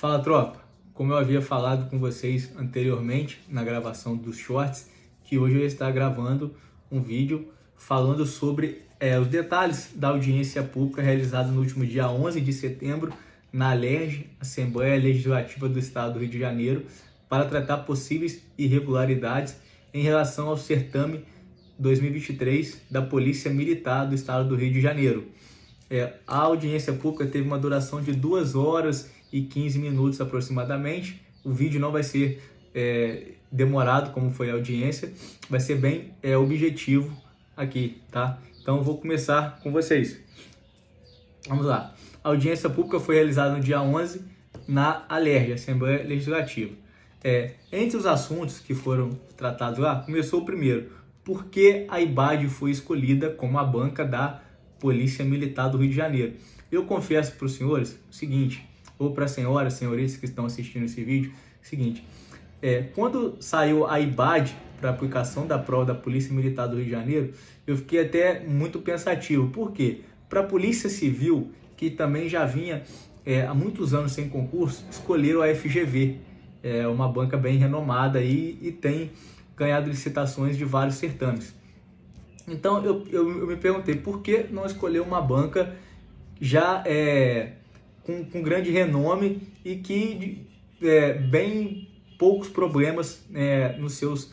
Fala, tropa! Como eu havia falado com vocês anteriormente na gravação dos shorts, que hoje eu ia estar gravando um vídeo falando sobre os detalhes da audiência pública realizada no último dia 11 de setembro na ALERJ, Assembleia Legislativa do Estado do Rio de Janeiro, para tratar possíveis irregularidades em relação ao certame 2023 da Polícia Militar do Estado do Rio de Janeiro. A audiência pública teve uma duração de 2 horas e 15 minutos aproximadamente. O vídeo não vai ser demorado como foi a audiência, vai ser bem objetivo aqui, tá? Então eu vou começar com vocês. Vamos lá. A audiência pública foi realizada no dia 11 na ALERJ, Assembleia Legislativa. Entre os assuntos que foram tratados lá, começou o primeiro: por que a IBAD foi escolhida como a banca da Polícia Militar do Rio de Janeiro? Eu confesso para os senhores o seguinte, ou para as senhoras, senhoritas que estão assistindo esse vídeo, o seguinte: quando saiu a IBAD para a aplicação da prova da Polícia Militar do Rio de Janeiro, eu fiquei até muito pensativo. Por quê? Para a Polícia Civil, que também já vinha há muitos anos sem concurso, escolheram a FGV, uma banca bem renomada e tem ganhado licitações de vários certames. Então eu me perguntei, por que não escolher uma banca já com grande renome e que bem poucos problemas nos seus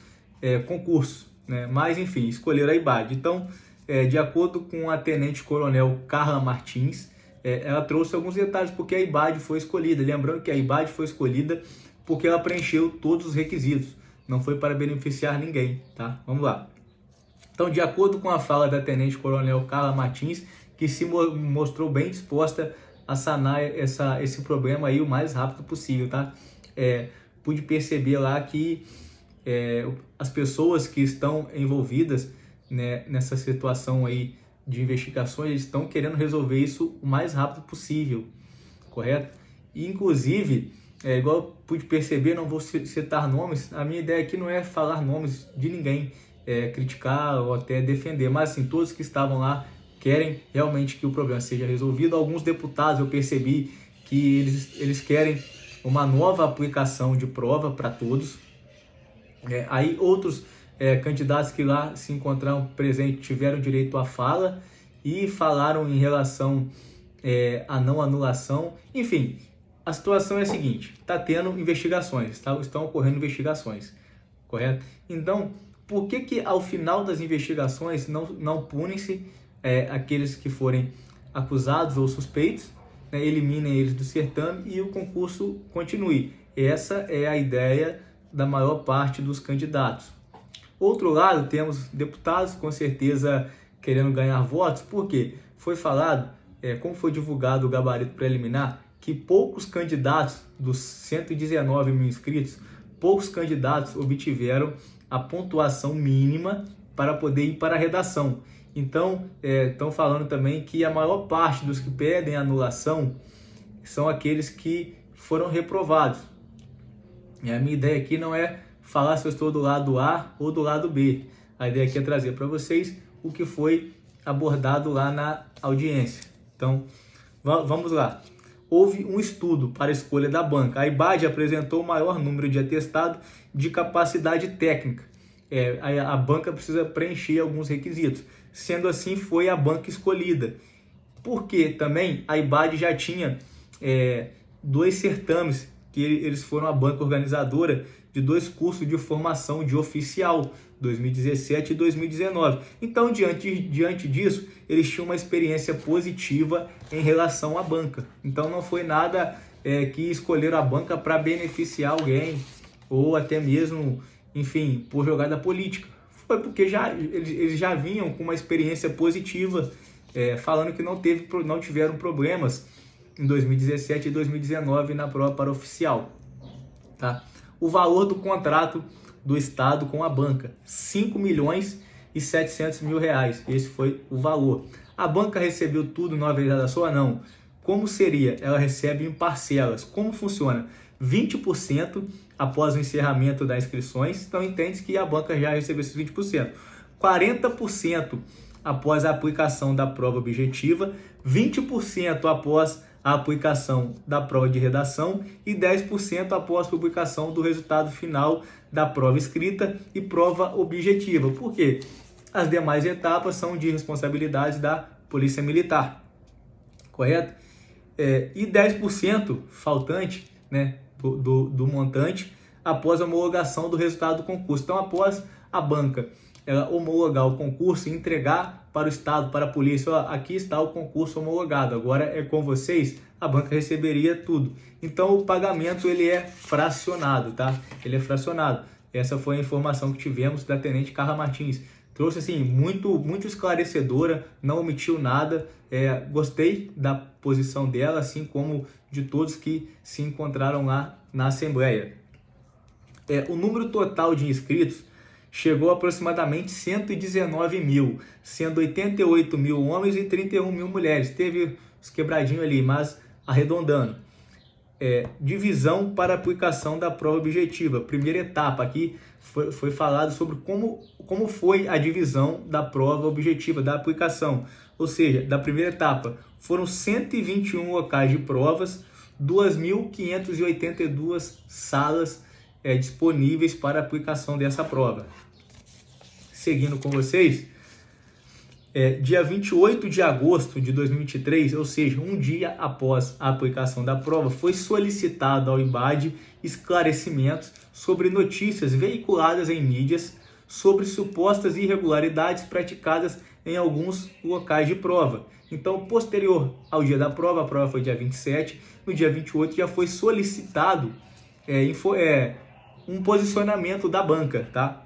concursos, né? Mas enfim, escolheram a IBAD. Então, de acordo com a tenente-coronel Carla Martins, ela trouxe alguns detalhes porque a IBAD foi escolhida. Lembrando que a IBAD foi escolhida porque ela preencheu todos os requisitos, não foi para beneficiar ninguém, tá? Vamos lá. Então, de acordo com a fala da tenente-coronel Carla Martins, que se mostrou bem disposta a sanar esse problema aí o mais rápido possível, tá? Pude perceber lá que as pessoas que estão envolvidas, né, nessa situação aí de investigações estão querendo resolver isso o mais rápido possível, correto? E, inclusive, igual eu pude perceber, não vou citar nomes, a minha ideia aqui não é falar nomes de ninguém, criticar ou até defender, mas assim, todos que estavam lá querem realmente que o problema seja resolvido. Alguns deputados eu percebi que eles querem uma nova aplicação de prova para todos. Aí outros candidatos que lá se encontraram presentes tiveram direito à fala e falaram em relação à não anulação. Enfim, a situação é a seguinte: está tendo investigações, estão ocorrendo investigações, correto? Então, por que ao final das investigações não punem-se aqueles que forem acusados ou suspeitos, né, eliminem eles do certame e o concurso continue? Essa é a ideia da maior parte dos candidatos. Outro lado, temos deputados com certeza querendo ganhar votos, porque foi falado, como foi divulgado o gabarito preliminar, que poucos candidatos dos 119 mil inscritos, poucos candidatos obtiveram a pontuação mínima para poder ir para a redação. Então, estão falando também que a maior parte dos que pedem anulação são aqueles que foram reprovados. E a minha ideia aqui não é falar se eu estou do lado A ou do lado B. A ideia aqui é trazer para vocês o que foi abordado lá na audiência. Então, vamos lá. Houve um estudo para a escolha da banca. A IBAD apresentou o maior número de atestado de capacidade técnica. A banca precisa preencher alguns requisitos. Sendo assim, foi a banca escolhida. Porque também a IBAD já tinha 2 certames, que eles foram a banca organizadora de 2 cursos de formação de oficial, 2017 e 2019. Então, diante disso, eles tinham uma experiência positiva em relação à banca. Então, não foi nada que escolheram a banca para beneficiar alguém ou até mesmo, enfim, por jogada política. Foi porque eles já vinham com uma experiência positiva, falando que não tiveram problemas em 2017 e 2019 na prova para oficial, tá? O valor do contrato do Estado com a banca, 5 milhões e 700 mil reais. Esse foi o valor. A banca recebeu tudo numa vez só? Não. Como seria? Ela recebe em parcelas. Como funciona? 20% após o encerramento das inscrições. Então, entende que a banca já recebeu esses 20%. 40% após a aplicação da prova objetiva. 20% após a aplicação da prova de redação e 10% após publicação do resultado final da prova escrita e prova objetiva. Por quê? As demais etapas são de responsabilidade da Polícia Militar, correto? E 10% faltante, né, do montante após a homologação do resultado do concurso. Então, após a banca homologar o concurso e entregar para o Estado, para a polícia, ó, aqui está o concurso homologado, agora é com vocês, a banca receberia tudo. Então, o pagamento ele é fracionado, tá? Ele é fracionado. Essa foi a informação que tivemos da Tenente Carla Martins. Trouxe assim, muito esclarecedora, não omitiu nada. Gostei da posição dela, assim como de todos que se encontraram lá na Assembleia. O número total de inscritos chegou a aproximadamente 119 mil, sendo 88 mil homens e 31 mil mulheres. Teve os quebradinhos ali, mas arredondando. Divisão para aplicação da prova objetiva. Primeira etapa aqui foi falado sobre como foi a divisão da prova objetiva, da aplicação. Ou seja, da primeira etapa, foram 121 locais de provas, 2.582 salas disponíveis para a aplicação dessa prova. Seguindo com vocês, dia 28 de agosto de 2023, ou seja, um dia após a aplicação da prova, foi solicitado ao IBAD esclarecimentos sobre notícias veiculadas em mídias sobre supostas irregularidades praticadas em alguns locais de prova. Então, posterior ao dia da prova, a prova foi dia 27, no dia 28 já foi solicitado um posicionamento da banca, tá?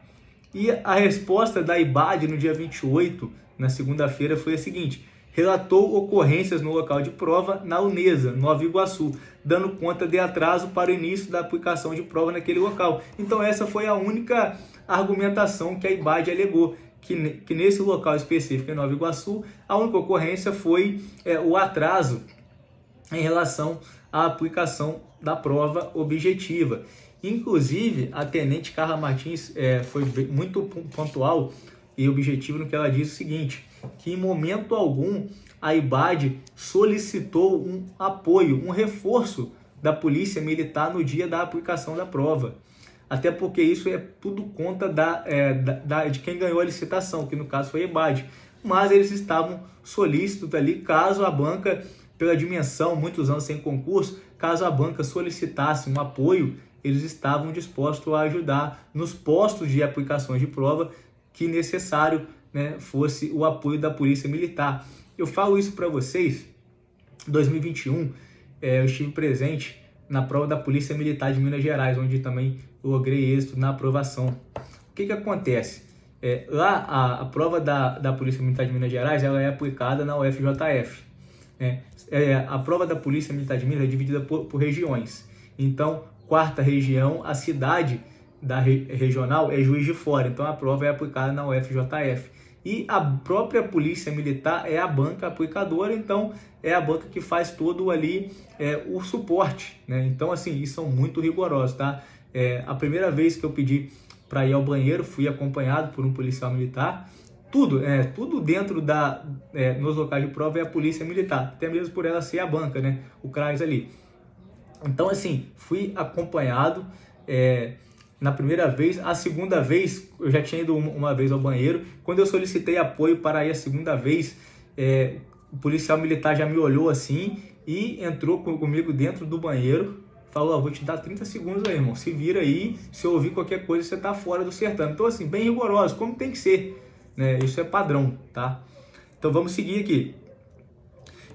E a resposta da IBAD no dia 28, na segunda-feira, foi a seguinte: relatou ocorrências no local de prova na Unesa, Nova Iguaçu, dando conta de atraso para o início da aplicação de prova naquele local. Então essa foi a única argumentação que a IBAD alegou, que nesse local específico em Nova Iguaçu, a única ocorrência foi o atraso em relação à aplicação da prova objetiva. Inclusive, a Tenente Carla Martins foi muito pontual e objetiva no que ela disse o seguinte, que em momento algum a IBAD solicitou um apoio, um reforço da Polícia Militar no dia da aplicação da prova. Até porque isso é tudo conta de quem ganhou a licitação, que no caso foi a IBAD. Mas eles estavam solícitos ali, caso a banca, pela dimensão, muitos anos sem concurso, caso a banca solicitasse um apoio, eles estavam dispostos a ajudar nos postos de aplicações de prova que necessário, né, fosse o apoio da Polícia Militar. Eu falo isso para vocês, em 2021, eu estive presente na prova da Polícia Militar de Minas Gerais, onde também logrei êxito na aprovação. O que acontece? Lá, a prova da Polícia Militar de Minas Gerais, ela é aplicada na UFJF. A prova da Polícia Militar de Minas é dividida por regiões. Então, quarta região, a cidade da regional é Juiz de Fora. Então, a prova é aplicada na UFJF. E a própria Polícia Militar é a banca aplicadora, então é a banca que faz todo ali o suporte, né? Então, assim, eles são muito rigorosos, tá? A primeira vez que eu pedi para ir ao banheiro, fui acompanhado por um policial militar. Tudo dentro nos locais de prova é a Polícia Militar, até mesmo por ela ser a banca, né? O CRAS ali. Então, assim, fui acompanhado na primeira vez. A segunda vez, eu já tinha ido uma vez ao banheiro. Quando eu solicitei apoio para ir a segunda vez, o policial militar já me olhou assim e entrou comigo dentro do banheiro. Falou, vou te dar 30 segundos aí, irmão. Se vira aí, se eu ouvir qualquer coisa, você tá fora do certame. Então, assim, bem rigoroso, como tem que ser, né? Isso é padrão, tá? Então, vamos seguir aqui.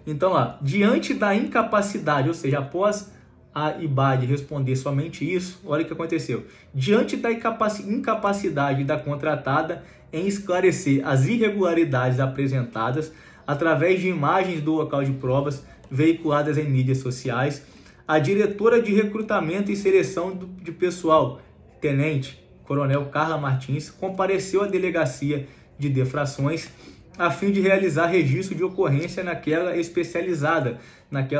Então, lá, diante da incapacidade, ou seja, após a IBAD responder somente isso, olha o que aconteceu. Diante da incapacidade da contratada em esclarecer as irregularidades apresentadas através de imagens do local de provas veiculadas em mídias sociais, a diretora de recrutamento e seleção de pessoal, Tenente Coronel Carla Martins, compareceu à delegacia de defrações a fim de realizar registro de ocorrência naquela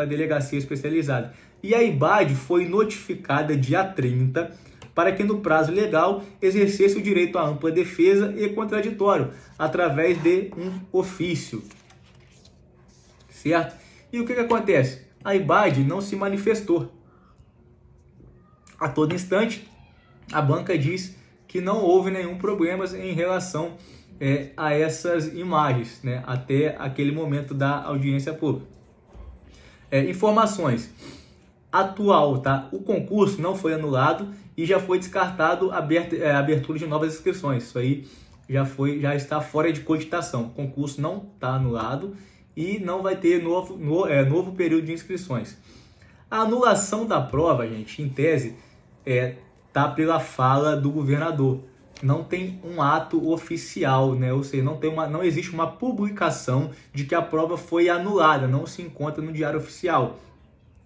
delegacia especializada. E a IBAD foi notificada dia 30 para que no prazo legal exercesse o direito à ampla defesa e contraditório através de um ofício. Certo? E o que acontece? A IBAD não se manifestou. A todo instante, a banca diz que não houve nenhum problema em relação a essas imagens, né, até aquele momento da audiência pública. Informações atual, tá? O concurso não foi anulado e já foi descartado a abertura de novas inscrições. Isso aí já está fora de cogitação. O concurso não está anulado e não vai ter novo período de inscrições. A anulação da prova, gente, em tese, tá pela fala do governador. Não tem um ato oficial, né? Ou seja, não existe uma publicação de que a prova foi anulada, não se encontra no Diário Oficial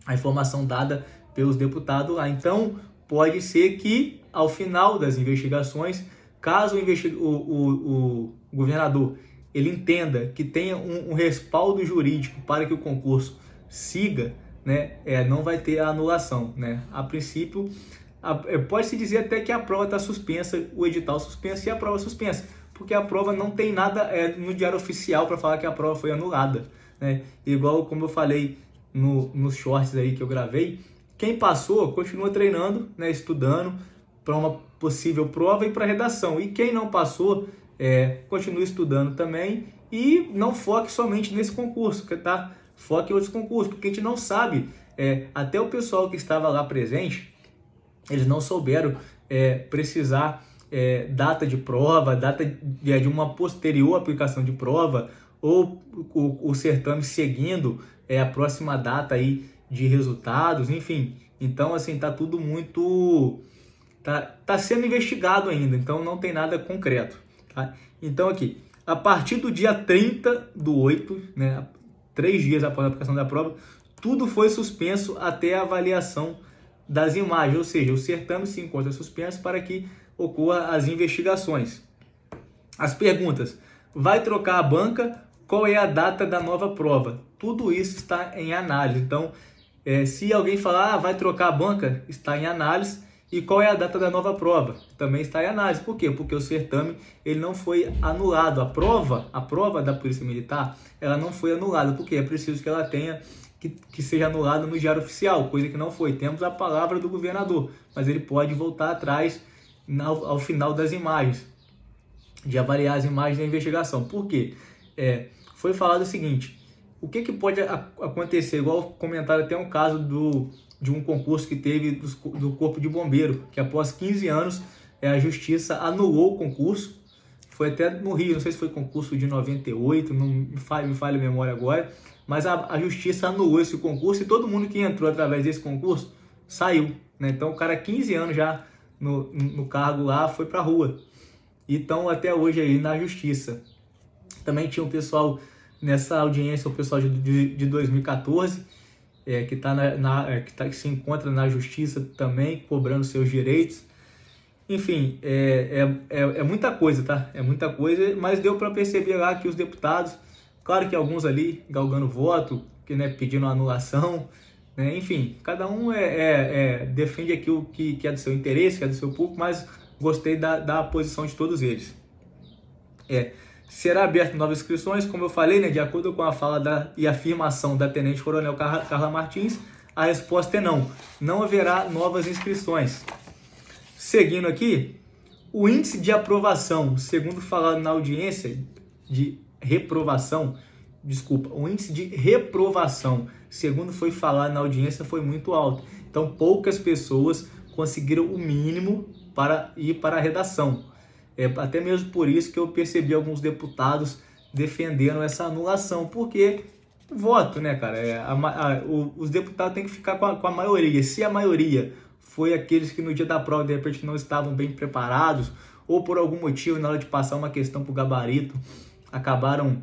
a informação dada pelos deputados lá. Então, pode ser que, ao final das investigações, caso o governador ele entenda que tenha um respaldo jurídico para que o concurso siga, né, não vai ter a anulação, né? A princípio, pode-se dizer até que a prova está suspensa, o edital suspenso e a prova suspensa, porque a prova não tem nada no Diário Oficial para falar que a prova foi anulada, né? Igual como eu falei nos shorts aí que eu gravei, quem passou continua treinando, né, estudando para uma possível prova e para redação. E quem não passou, continua estudando também e não foque somente nesse concurso, tá? Foque em outros concursos, porque a gente não sabe, até o pessoal que estava lá presente, eles não souberam precisar data de prova, data de uma posterior aplicação de prova, ou o certame seguindo a próxima data aí de resultados, enfim. Então, assim, tá tudo muito... Tá sendo investigado ainda, então não tem nada concreto, tá? Então, aqui, a partir do dia 30/8, né, 3 dias após a aplicação da prova, tudo foi suspenso até a avaliação das imagens, ou seja, o certame se encontra suspenso para que ocorra as investigações. As perguntas: vai trocar a banca? Qual é a data da nova prova? Tudo isso está em análise. Então, se alguém falar, vai trocar a banca, está em análise. E qual é a data da nova prova? Também está em análise. Por quê? Porque o certame ele não foi anulado. A prova da Polícia Militar, ela não foi anulada. Porque é preciso que ela tenha que seja anulada no Diário Oficial, coisa que não foi. Temos a palavra do governador, mas ele pode voltar atrás ao final das imagens, de avaliar as imagens da investigação. Por quê? Foi falado o seguinte: o que pode acontecer? Igual comentaram até um caso de um concurso que teve do Corpo de Bombeiro, que após 15 anos a Justiça anulou o concurso. Foi até no Rio, não sei se foi concurso de 98, não me falha a memória agora, mas a Justiça anulou esse concurso e todo mundo que entrou através desse concurso saiu, né? Então o cara 15 anos já no cargo lá foi para a rua. E estão até hoje aí na Justiça. Também tinha um pessoal nessa audiência, o pessoal de 2014, que se encontra na Justiça também, cobrando seus direitos. Enfim, é muita coisa, tá? É muita coisa, mas deu para perceber lá que os deputados, claro que alguns ali galgando voto, pedindo anulação, né? Enfim, cada um defende aquilo que é do seu interesse, que é do seu público, mas gostei da posição de todos eles. Será aberto novas inscrições, como eu falei, né, de acordo com a fala e afirmação da Tenente Coronel Carla Martins, a resposta é não. Não haverá novas inscrições. Seguindo aqui, o índice de aprovação, segundo falado na audiência de reprovação, o índice de reprovação, segundo foi falado na audiência, foi muito alto. Então, poucas pessoas conseguiram o mínimo para ir para a redação. Até mesmo por isso que eu percebi alguns deputados defendendo essa anulação, porque voto, né, cara? Os deputados têm que ficar com a maioria. Se a maioria foi aqueles que no dia da prova de repente não estavam bem preparados, ou por algum motivo na hora de passar uma questão para o gabarito acabaram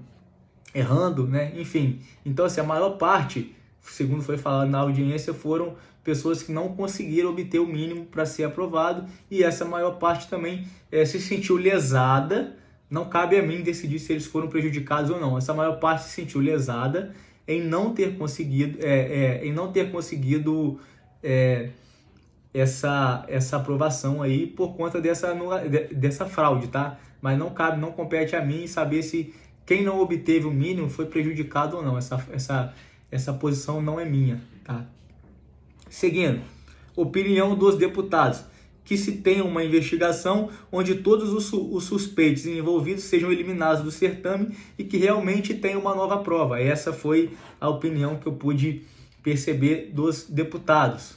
errando, né? Enfim, então assim, a maior parte, segundo foi falado na audiência, foram pessoas que não conseguiram obter o mínimo para ser aprovado, e essa maior parte também se sentiu lesada. Não cabe a mim decidir se eles foram prejudicados ou não. Essa maior parte se sentiu lesada em não ter conseguido, essa aprovação aí por conta dessa fraude, tá? Mas não compete a mim saber se quem não obteve o mínimo foi prejudicado ou não. essa posição não é minha, tá? Seguindo, opinião dos deputados, que se tenha uma investigação onde todos os suspeitos envolvidos sejam eliminados do certame e que realmente tenha uma nova prova. Essa foi a opinião que eu pude perceber dos deputados.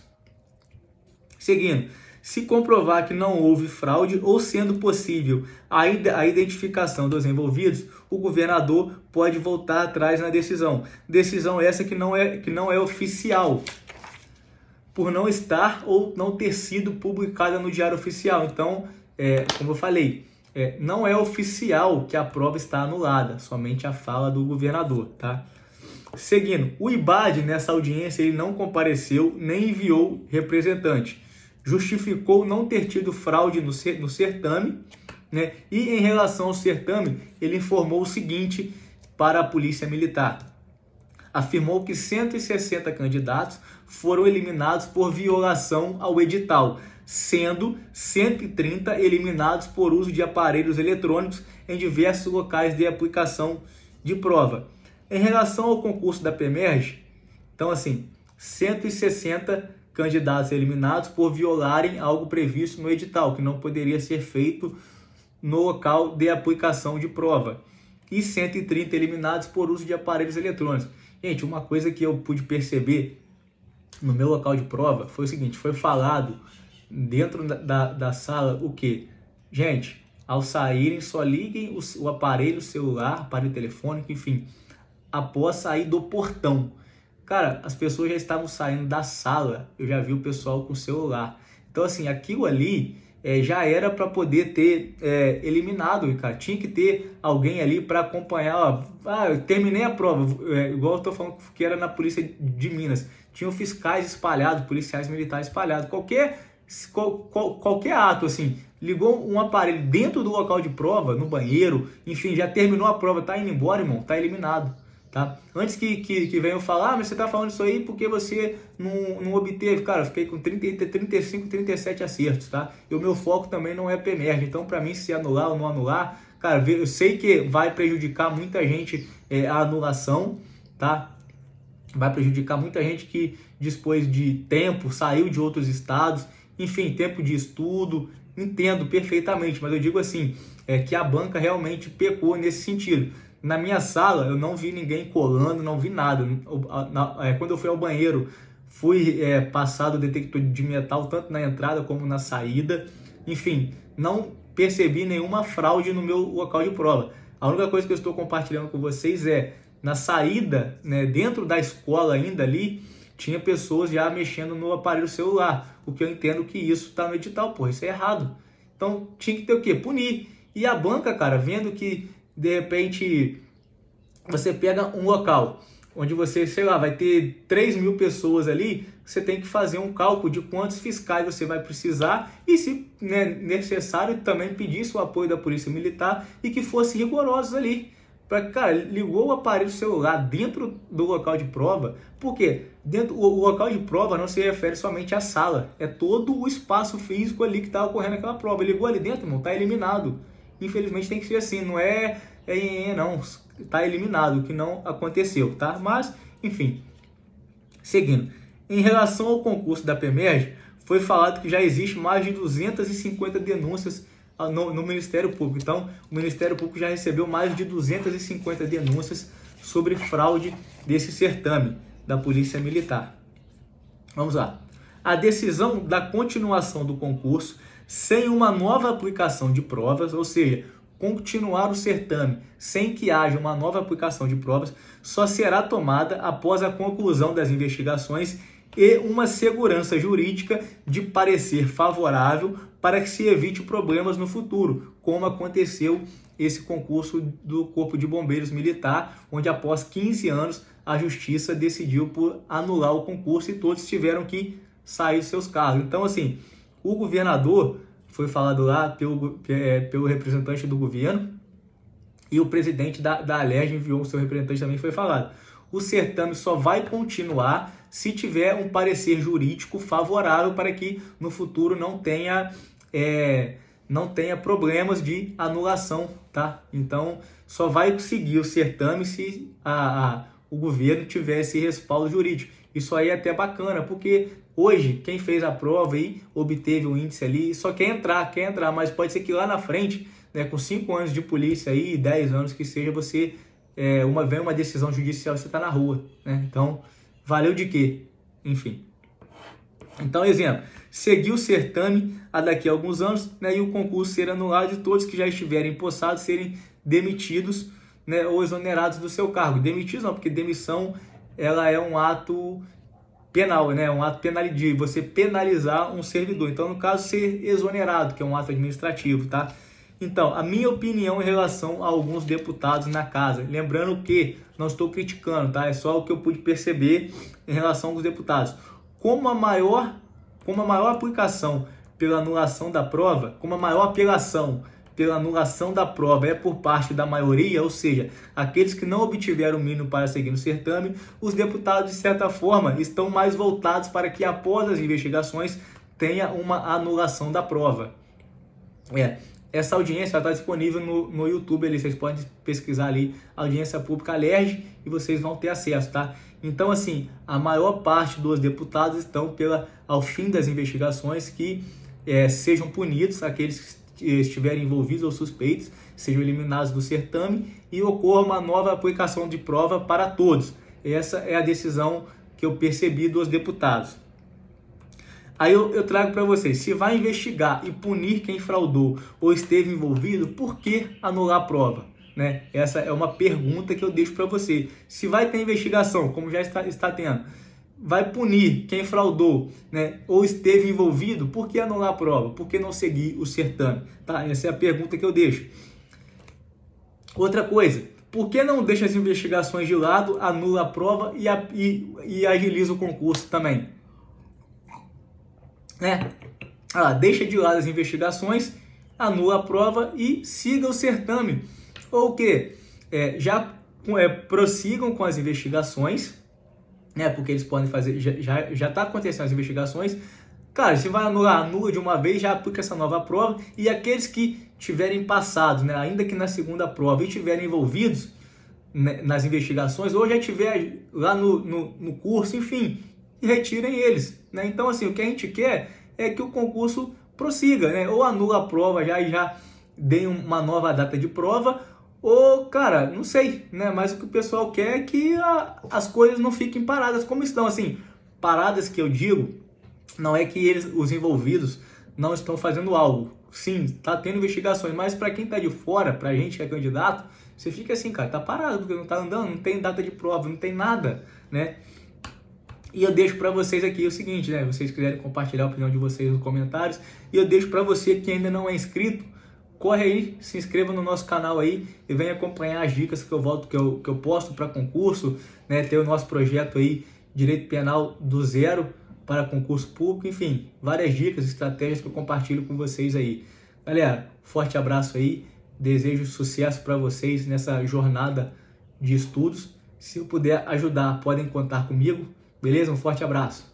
Seguindo, se comprovar que não houve fraude ou sendo possível a identificação dos envolvidos, o governador pode voltar atrás na decisão. Decisão essa que não é oficial, por não estar ou não ter sido publicada no Diário Oficial. Então, como eu falei, não é oficial que a prova está anulada, somente a fala do governador, tá? Seguindo, o IBAD nessa audiência ele não compareceu nem enviou representante. Justificou não ter tido fraude no certame, né? E em relação ao certame, ele informou o seguinte para a Polícia Militar. Afirmou que 160 candidatos foram eliminados por violação ao edital, sendo 130 eliminados por uso de aparelhos eletrônicos em diversos locais de aplicação de prova. Em relação ao concurso da PEMERG, então assim, 160 candidatos eliminados por violarem algo previsto no edital, que não poderia ser feito no local de aplicação de prova, e 130 eliminados por uso de aparelhos eletrônicos. Gente, uma coisa que eu pude perceber no meu local de prova foi o seguinte, foi falado dentro da sala o quê? Gente, ao saírem só liguem o aparelho celular, aparelho telefônico, enfim, após sair do portão. Cara, as pessoas já estavam saindo da sala, eu já vi o pessoal com o celular. Então assim, aquilo ali já era para poder ter eliminado, cara. Tinha que ter alguém ali para acompanhar. Eu terminei a prova, igual eu estou falando que era na Polícia de Minas. Tinham fiscais espalhados, policiais militares espalhados. Qualquer ato, assim, ligou um aparelho dentro do local de prova, no banheiro, enfim, já terminou a prova, tá indo embora, irmão, tá eliminado. Tá? Antes que venham falar, mas você tá falando isso aí porque você não obteve. Cara, eu fiquei com 35, 37 acertos, tá? E o meu foco também não é PEMERG. Então, para mim, se anular ou não anular, cara, eu sei que vai prejudicar muita gente a anulação, tá? Vai prejudicar muita gente que dispôs de tempo, saiu de outros estados, enfim, tempo de estudo. Entendo perfeitamente, mas eu digo assim, que a banca realmente pecou nesse sentido. Na minha sala, eu não vi ninguém colando, não vi nada. Quando eu fui ao banheiro, fui passado o detector de metal, tanto na entrada como na saída. Enfim, não percebi nenhuma fraude no meu local de prova. A única coisa que eu estou compartilhando com vocês na saída, né, dentro da escola ainda ali, tinha pessoas já mexendo no aparelho celular. O que eu entendo que isso está no edital, porra, isso é errado. Então, tinha que ter o quê? Punir. E a banca, cara, vendo que de repente você pega um local onde você, sei lá, vai ter 3.000 pessoas ali, você tem que fazer um cálculo de quantos fiscais você vai precisar e, se necessário, também pedir o apoio da Polícia Militar e que fosse rigorosos ali. Cara, ligou o aparelho celular dentro do local de prova, porque o local de prova não se refere somente à sala, é todo o espaço físico ali que está ocorrendo aquela prova. Ligou ali dentro, irmão, está eliminado. Infelizmente tem que ser assim, não não, está eliminado, o que não aconteceu, tá? Mas, enfim, seguindo. Em relação ao concurso da PEMERG, foi falado que já existe mais de 250 denúncias no Ministério Público. Então, o Ministério Público já recebeu mais de 250 denúncias sobre fraude desse certame da Polícia Militar. Vamos lá. A decisão da continuação do concurso sem uma nova aplicação de provas, ou seja, continuar o certame sem que haja uma nova aplicação de provas, só será tomada após a conclusão das investigações e uma segurança jurídica de parecer favorável para que se evite problemas no futuro, como aconteceu esse concurso do Corpo de Bombeiros Militar, onde após 15 anos a Justiça decidiu por anular o concurso e todos tiveram que sair dos seus cargos. Então, assim, o governador, foi falado lá pelo representante do governo, e o presidente da Alerj enviou o seu representante também, foi falado. O certame só vai continuar se tiver um parecer jurídico favorável para que no futuro não tenha problemas de anulação, tá? Então, só vai seguir o certame se o governo tivesse respaldo jurídico. Isso aí é até bacana, porque hoje quem fez a prova aí obteve um índice ali, só quer entrar, mas pode ser que lá na frente, né, com 5 anos de polícia aí, 10 anos que seja, você vem uma decisão judicial, você está na rua, né? Então, valeu de quê? Enfim. Então, exemplo, seguir o certame daqui a alguns anos, né, e o concurso ser anulado e todos que já estiverem empossados serem demitidos, né, ou exonerados do seu cargo. Demitidos não, porque demissão ela é um ato penal, né, um ato de você penalizar um servidor. Então, no caso, ser exonerado, que é um ato administrativo, tá? Então, a minha opinião em relação a alguns deputados na casa, lembrando que não estou criticando, tá? É só o que eu pude perceber em relação aos deputados. Como a maior aplicação pela anulação da prova, como a maior apelação pela anulação da prova é por parte da maioria, ou seja, aqueles que não obtiveram o mínimo para seguir no certame, os deputados, de certa forma, estão mais voltados para que, após as investigações, tenha uma anulação da prova. Essa audiência está disponível no YouTube, ali, vocês podem pesquisar ali, audiência pública LERJ, e vocês vão ter acesso, tá? Então, assim, a maior parte dos deputados estão ao fim das investigações que sejam punidos aqueles que estiverem envolvidos ou suspeitos, sejam eliminados do certame e ocorra uma nova aplicação de prova para todos. Essa é a decisão que eu percebi dos deputados. Aí eu trago para vocês, se vai investigar e punir quem fraudou ou esteve envolvido, por que anular a prova? Né? Essa é uma pergunta que eu deixo para você. Se vai ter investigação, como já está tendo, vai punir quem fraudou, né, ou esteve envolvido, por que anular a prova? Por que não seguir o certame? Tá? Essa é a pergunta que eu deixo. Outra coisa, por que não deixa as investigações de lado, anula a prova e agiliza o concurso também? Deixa de lado as investigações, anula a prova e siga o certame. Ou o quê? Prossigam com as investigações, né? Porque eles podem fazer, já está acontecendo as investigações. Cara, se vai anular, anula de uma vez, já aplica essa nova prova. E aqueles que tiverem passado, né, ainda que na segunda prova, e tiverem envolvidos, né, nas investigações, ou já estiver lá no curso, enfim, retirem eles, né? Então, assim, o que a gente quer é que o concurso prossiga, né? Ou anula a prova já e já dê uma nova data de prova, ou, cara, não sei, né? Mas o que o pessoal quer é que as coisas não fiquem paradas como estão, assim, paradas que eu digo, não é que os envolvidos não estão fazendo algo. Sim, tá tendo investigações, mas para quem tá de fora, pra gente que é candidato, você fica assim, cara, tá parado, porque não tá andando, não tem data de prova, não tem nada, né? E eu deixo para vocês aqui o seguinte, né? Vocês quiserem compartilhar a opinião de vocês nos comentários. E eu deixo para você que ainda não é inscrito, corre aí, se inscreva no nosso canal aí e venha acompanhar as dicas que eu posto para concurso, né? Tem o nosso projeto aí, Direito Penal do Zero para concurso público, enfim, várias dicas, estratégias que eu compartilho com vocês aí. Galera, forte abraço aí, desejo sucesso para vocês nessa jornada de estudos. Se eu puder ajudar, podem contar comigo. Beleza? Um forte abraço.